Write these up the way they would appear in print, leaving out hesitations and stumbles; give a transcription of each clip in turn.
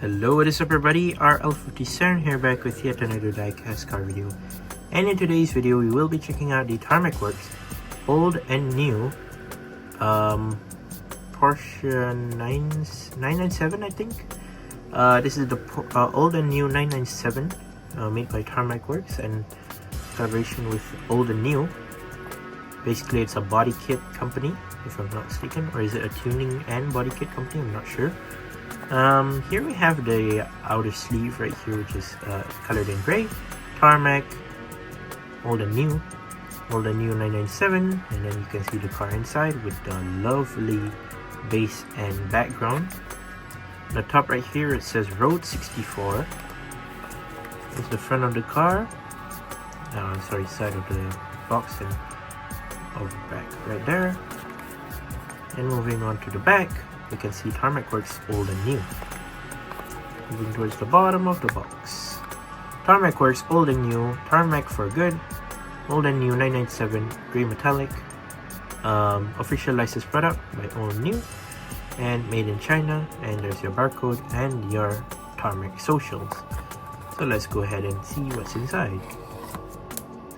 Hello, what is up everybody, RL57 here, back with yet another diecast car video. And in today's video we will be checking out the Tarmac Works old and new Porsche 997, I think. This is the old and new 997 made by Tarmac Works and collaboration with old and new. Basically it's a body kit company, if I'm not mistaken, or is it a tuning and body kit company, I'm not sure. Here we have the outer sleeve right here, which is colored in gray. Tarmac, old and new 997, and then you can see the car inside with the lovely base and background. On the top right here it says Road 64. This is the front of the car. Side of the box and of the back right there. And moving on to the back, you can see Tarmac Works old and new. Moving towards the bottom of the box. Tarmac Works old and new, Tarmac for good, old and new 997, gray metallic, official licensed product by old and new, and made in China. And there's your barcode and your Tarmac socials. So let's go ahead and see what's inside.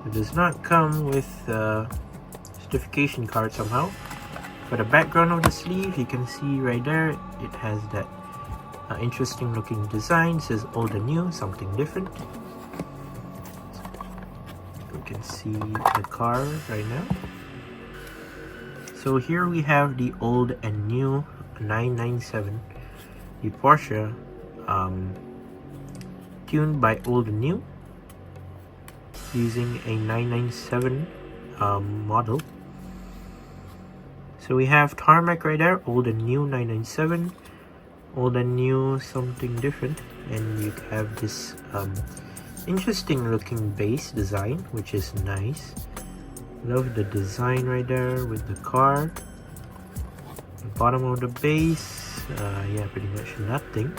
It does not come with a certification card somehow. For the background of the sleeve, you can see right there, it has that interesting looking design. It says old and new, something different. You can see the car right now. So here we have the old and new 997, the Porsche, tuned by old and new, using a 997 model. So we have Tarmac right there, old and new 997, old and new something different, and you have this interesting looking base design, which is nice. Love the design right there with the car. The bottom of the base, yeah, pretty much nothing.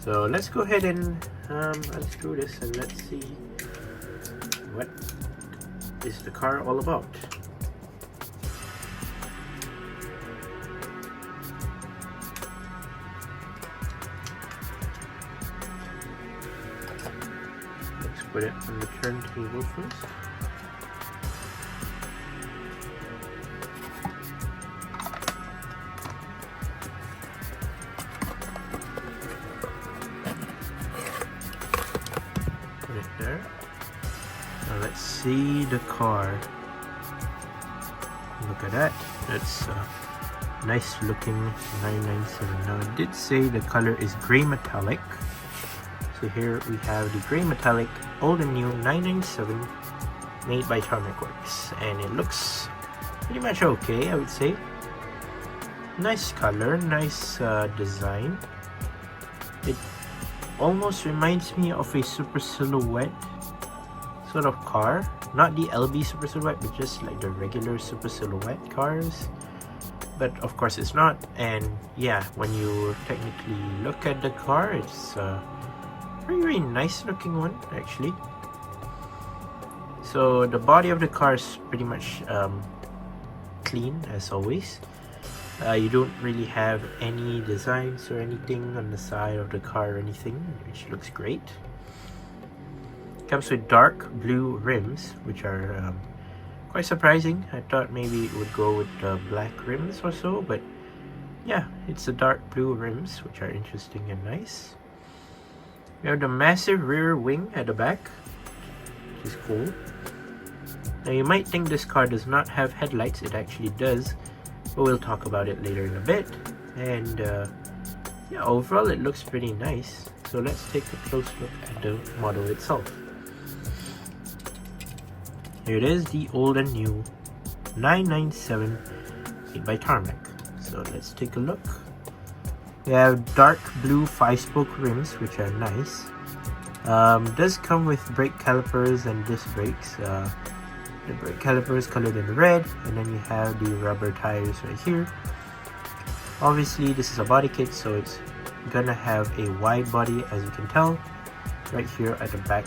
So let's go ahead and unscrew this and let's see what is the car all about. Put it on the turntable first. Put it there. Now let's see the car. Look at that. That's a nice looking 997. Now it did say the color is gray metallic. So here we have the gray metallic old and new 997 made by Tarmac Works, and it looks pretty much okay, I would say. Nice color, nice design. It almost reminds me of a Super Silhouette sort of car, not the LB Super Silhouette, but just like the regular Super Silhouette cars. But of course it's not, and yeah, when you technically look at the car, it's very nice looking one actually. So the body of the car is pretty much clean as always. You don't really have any designs or anything on the side of the car or anything, which looks great. Comes with dark blue rims, which are quite surprising. I thought maybe it would go with black rims or so, but yeah, it's the dark blue rims, which are interesting and nice. We have the massive rear wing at the back, which is cool. Now you might think this car does not have headlights. It actually does, but we'll talk about it later in a bit. And yeah, overall it looks pretty nice. So let's take a close look at the model itself. Here it is, the old and new 997 made by Tarmac. So let's take a look. We have dark blue 5-spoke rims, which are nice. Does come with brake calipers and disc brakes. The brake calipers colored in red, and then you have the rubber tires right here. Obviously this is a body kit, so it's gonna have a wide body, as you can tell, right here at the back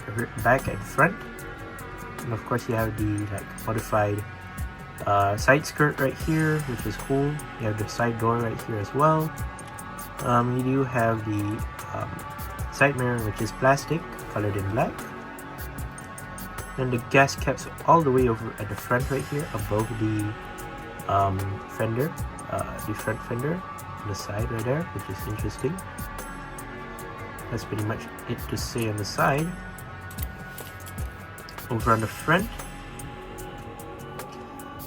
and front. And of course you have the modified side skirt right here, which is cool. You have the side door right here as well. You do have the side mirror, which is plastic, colored in black. Then the gas caps all the way over at the front right here, above the fender, the front fender, on the side right there, which is interesting. That's pretty much it to say on the side. Over on the front,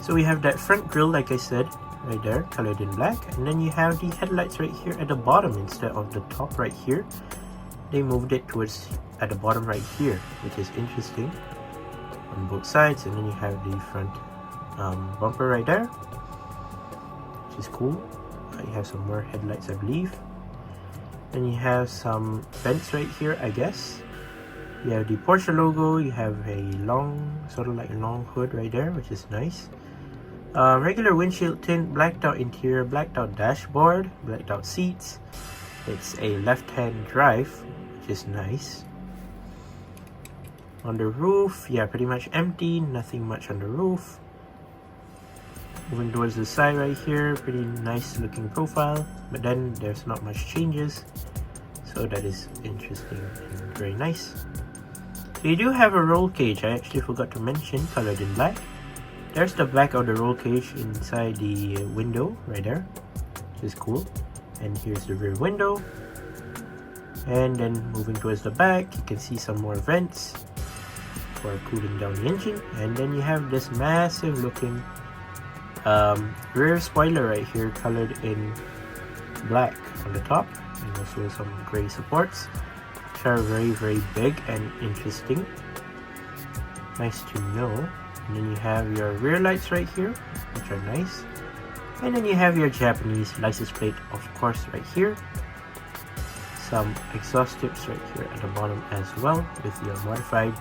so we have that front grille, like I said, right there, colored in black, and then you have the headlights right here at the bottom instead of the top right here. They moved it towards at the bottom right here, which is interesting on both sides. And then you have the front bumper right there, which is cool. You have some more headlights, I believe. Then you have some vents right here, I guess. You have the Porsche logo. You have a long, sort of like a long hood right there, which is nice. Regular windshield tint, blacked out interior, blacked out dashboard, blacked out seats. It's a left-hand drive, which is nice. On the roof, yeah, pretty much empty, nothing much on the roof. Moving towards the side right here, pretty nice looking profile, but then there's not much changes, so that is interesting and very nice. So you do have a roll cage, I actually forgot to mention, colored in black. There's the back of the roll cage inside the window right there, which is cool. And here's the rear window. And then moving towards the back, you can see some more vents for cooling down the engine. And then you have this massive looking rear spoiler right here, colored in black on the top, and also some gray supports, which are very big and interesting. Nice to know. And then you have your rear lights right here, which are nice. And then you have your Japanese license plate, of course, right here. Some exhaust tips right here at the bottom as well, with your modified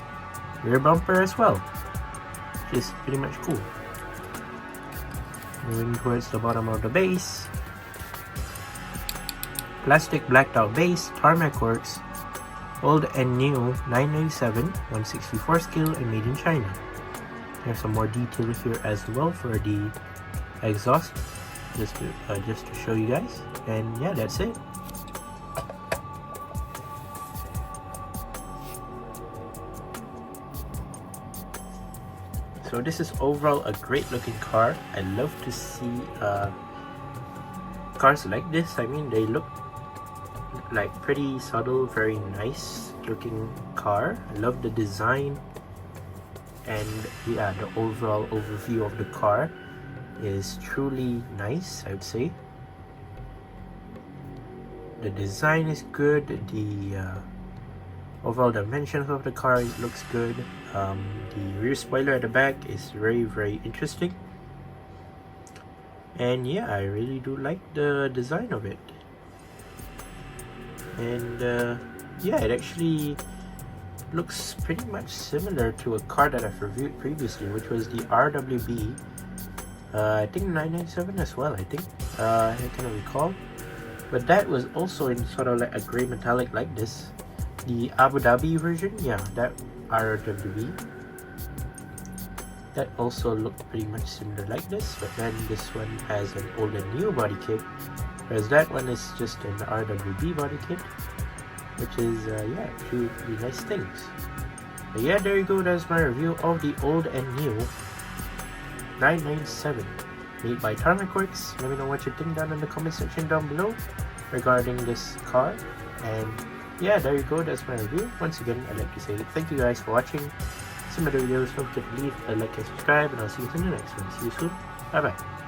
rear bumper as well, which is pretty much cool. Moving towards the bottom of the base, plastic blacked out base, Tarmac works, old and new 997, 164 scale, and made in China. There's some more detail here as well for the exhaust, just to show you guys. And yeah, that's it. So this is overall a great looking car. I love to see cars like this. I mean, they look like pretty subtle, very nice looking car. I love the design, and yeah, the overall overview of the car is truly nice, I would say. The design is good, the overall dimensions of the car looks good. The rear spoiler at the back is very interesting, and yeah, I really do like the design of it. And yeah, it actually looks pretty much similar to a car that I've reviewed previously, which was the RWB. I think 997 as well, I think. I cannot recall. But that was also in sort of like a grey metallic like this. The Abu Dhabi version, yeah, that RWB. That also looked pretty much similar like this, but then this one has an old and new body kit, whereas that one is just an RWB body kit, which is, yeah, two really nice things. But yeah, there you go, that's my review of the old and new 997 made by Tarmac Works. Let me know what you think down in the comment section down below regarding this car. And yeah, there you go, that's my review. Once again, I'd like to say thank you guys for watching. Some other videos, don't forget to leave a like and subscribe, and I'll see you in the next one. See you soon. Bye bye.